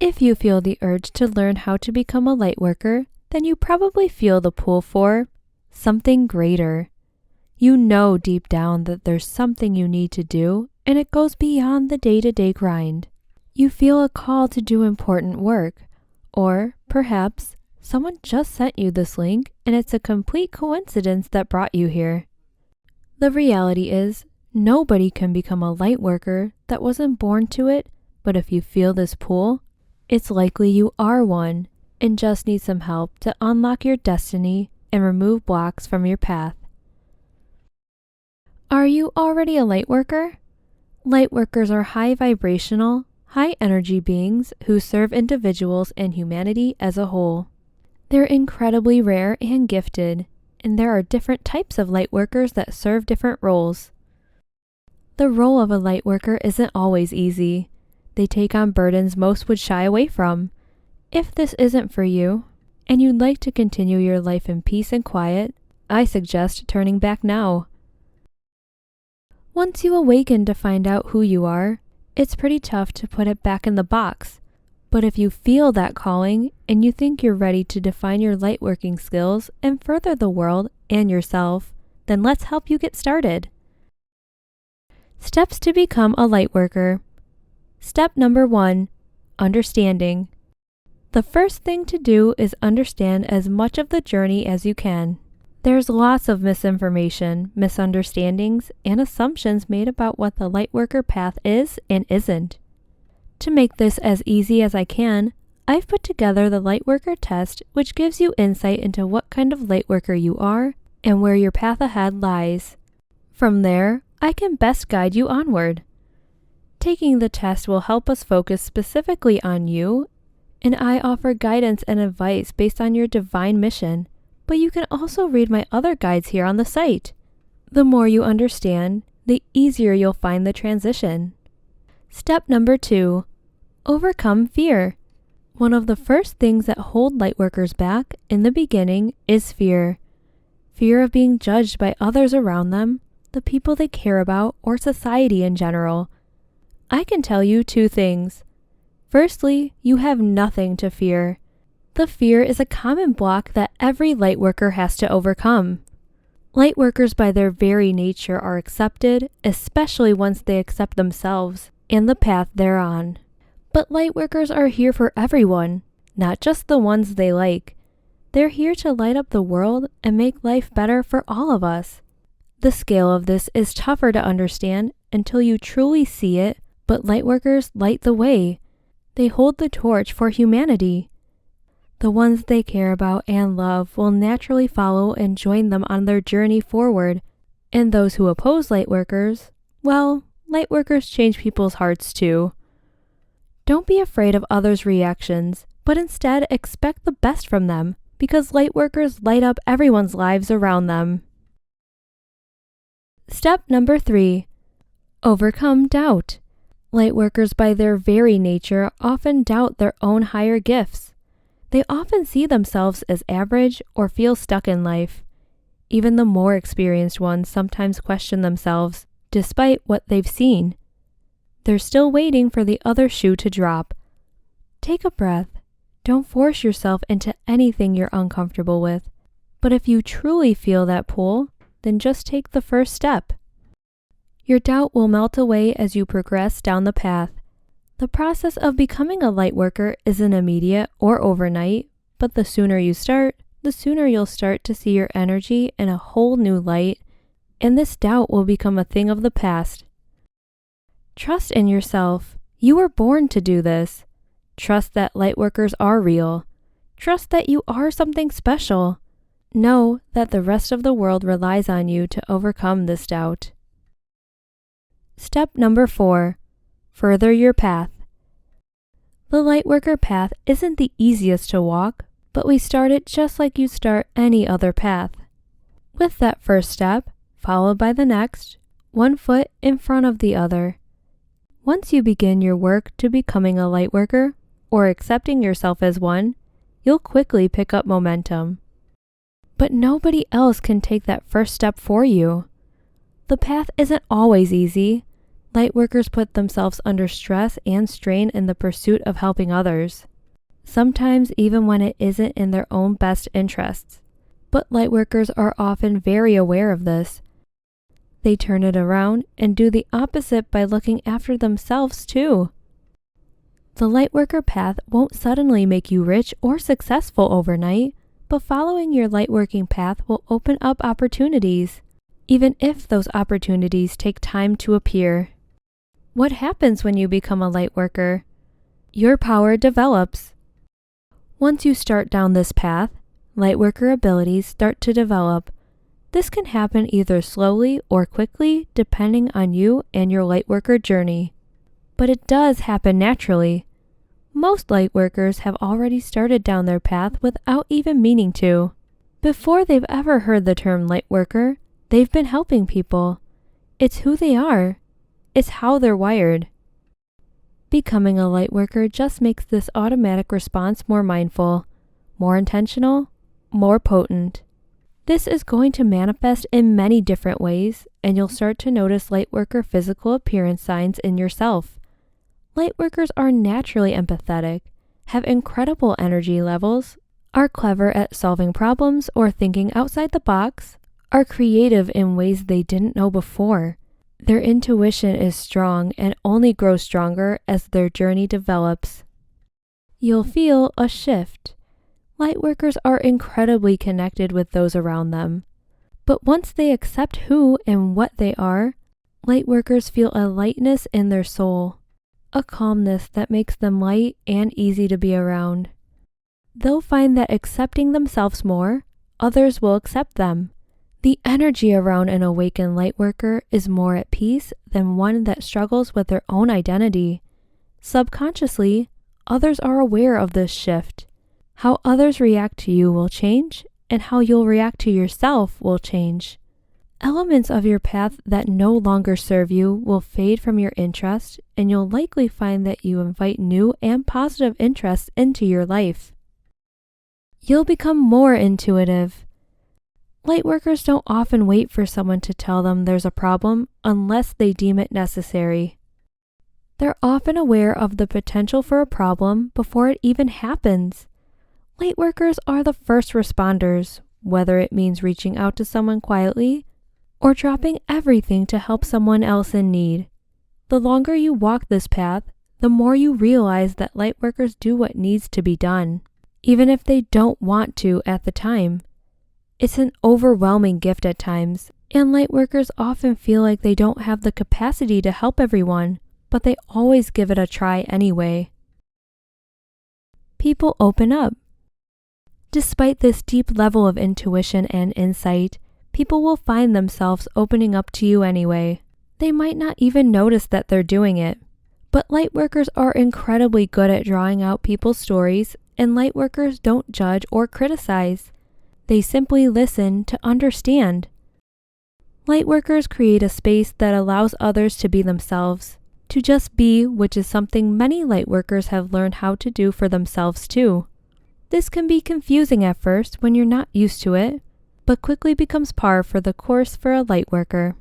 If you feel the urge to learn how to become a Lightworker, then you probably feel the pull for something greater. You know deep down that there's something you need to do, and it goes beyond the day-to-day grind. You feel a call to do important work, or perhaps someone just sent you this link and it's a complete coincidence that brought you here. The reality is, nobody can become a Lightworker that wasn't born to it, but if you feel this pull, it's likely you are one and just need some help to unlock your destiny and remove blocks from your path. Are you already a Lightworker? Lightworkers are high vibrational, high energy beings who serve individuals and humanity as a whole. They're incredibly rare and gifted, and there are different types of Lightworkers that serve different roles. The role of a Lightworker isn't always easy. They take on burdens most would shy away from. If this isn't for you, and you'd like to continue your life in peace and quiet, I suggest turning back now. Once you awaken to find out who you are, it's pretty tough to put it back in the box. But if you feel that calling and you think you're ready to define your lightworking skills and further the world and yourself, then let's help you get started. Steps to become a Lightworker. Step number 1, understanding. The first thing to do is understand as much of the journey as you can. There's lots of misinformation, misunderstandings, and assumptions made about what the Lightworker path is and isn't. To make this as easy as I can, I've put together the Lightworker test, which gives you insight into what kind of Lightworker you are and where your path ahead lies. From there, I can best guide you onward. Taking the test will help us focus specifically on you, and I offer guidance and advice based on your divine mission. But you can also read my other guides here on the site. The more you understand, the easier you'll find the transition. Step number 2, overcome fear. One of the first things that hold Lightworkers back in the beginning is fear. Fear of being judged by others around them, the people they care about, or society in general. I can tell you 2 things. Firstly, you have nothing to fear. The fear is a common block that every Lightworker has to overcome. Lightworkers by their very nature are accepted, especially once they accept themselves and the path they're on. But Lightworkers are here for everyone, not just the ones they like. They're here to light up the world and make life better for all of us. The scale of this is tougher to understand until you truly see it, but Lightworkers light the way. They hold the torch for humanity. The ones they care about and love will naturally follow and join them on their journey forward. And those who oppose Lightworkers, well, Lightworkers change people's hearts too. Don't be afraid of others' reactions, but instead expect the best from them, because Lightworkers light up everyone's lives around them. Step number 3, overcome doubt. Lightworkers by their very nature often doubt their own higher gifts. They often see themselves as average or feel stuck in life. Even the more experienced ones sometimes question themselves, despite what they've seen. They're still waiting for the other shoe to drop. Take a breath. Don't force yourself into anything you're uncomfortable with. But if you truly feel that pull, then just take the first step. Your doubt will melt away as you progress down the path. The process of becoming a Lightworker isn't immediate or overnight, but the sooner you start, the sooner you'll start to see your energy in a whole new light, and this doubt will become a thing of the past. Trust in yourself. You were born to do this. Trust that Lightworkers are real. Trust that you are something special. Know that the rest of the world relies on you to overcome this doubt. Step number 4, further your path. The Lightworker path isn't the easiest to walk, but we start it just like you start any other path. With that first step, followed by the next, one foot in front of the other. Once you begin your work to becoming a Lightworker, or accepting yourself as one, you'll quickly pick up momentum. But nobody else can take that first step for you. The path isn't always easy. Lightworkers put themselves under stress and strain in the pursuit of helping others, sometimes even when it isn't in their own best interests. But Lightworkers are often very aware of this. They turn it around and do the opposite by looking after themselves too. The Lightworker path won't suddenly make you rich or successful overnight, but following your Lightworking path will open up opportunities, even if those opportunities take time to appear. What happens when you become a Lightworker? Your power develops. Once you start down this path, Lightworker abilities start to develop. This can happen either slowly or quickly depending on you and your Lightworker journey. But it does happen naturally. Most Lightworkers have already started down their path without even meaning to. Before they've ever heard the term Lightworker, they've been helping people. It's who they are. It's how they're wired. Becoming a Lightworker just makes this automatic response more mindful, more intentional, more potent. This is going to manifest in many different ways, and you'll start to notice Lightworker physical appearance signs in yourself. Lightworkers are naturally empathetic, have incredible energy levels, are clever at solving problems or thinking outside the box, are creative in ways they didn't know before. Their intuition is strong and only grows stronger as their journey develops. You'll feel a shift. Lightworkers are incredibly connected with those around them. But once they accept who and what they are, Lightworkers feel a lightness in their soul, a calmness that makes them light and easy to be around. They'll find that accepting themselves more, others will accept them. The energy around an awakened Lightworker is more at peace than one that struggles with their own identity. Subconsciously, others are aware of this shift. How others react to you will change, and how you'll react to yourself will change. Elements of your path that no longer serve you will fade from your interest, and you'll likely find that you invite new and positive interests into your life. You'll become more intuitive. Lightworkers don't often wait for someone to tell them there's a problem unless they deem it necessary. They're often aware of the potential for a problem before it even happens. Lightworkers are the first responders, whether it means reaching out to someone quietly or dropping everything to help someone else in need. The longer you walk this path, the more you realize that Lightworkers do what needs to be done, even if they don't want to at the time. It's an overwhelming gift at times, and Lightworkers often feel like they don't have the capacity to help everyone, but they always give it a try anyway. People open up. Despite this deep level of intuition and insight, people will find themselves opening up to you anyway. They might not even notice that they're doing it. But Lightworkers are incredibly good at drawing out people's stories, and Lightworkers don't judge or criticize. They simply listen to understand. Lightworkers create a space that allows others to be themselves, to just be, which is something many Lightworkers have learned how to do for themselves too. This can be confusing at first when you're not used to it, but quickly becomes par for the course for a Lightworker.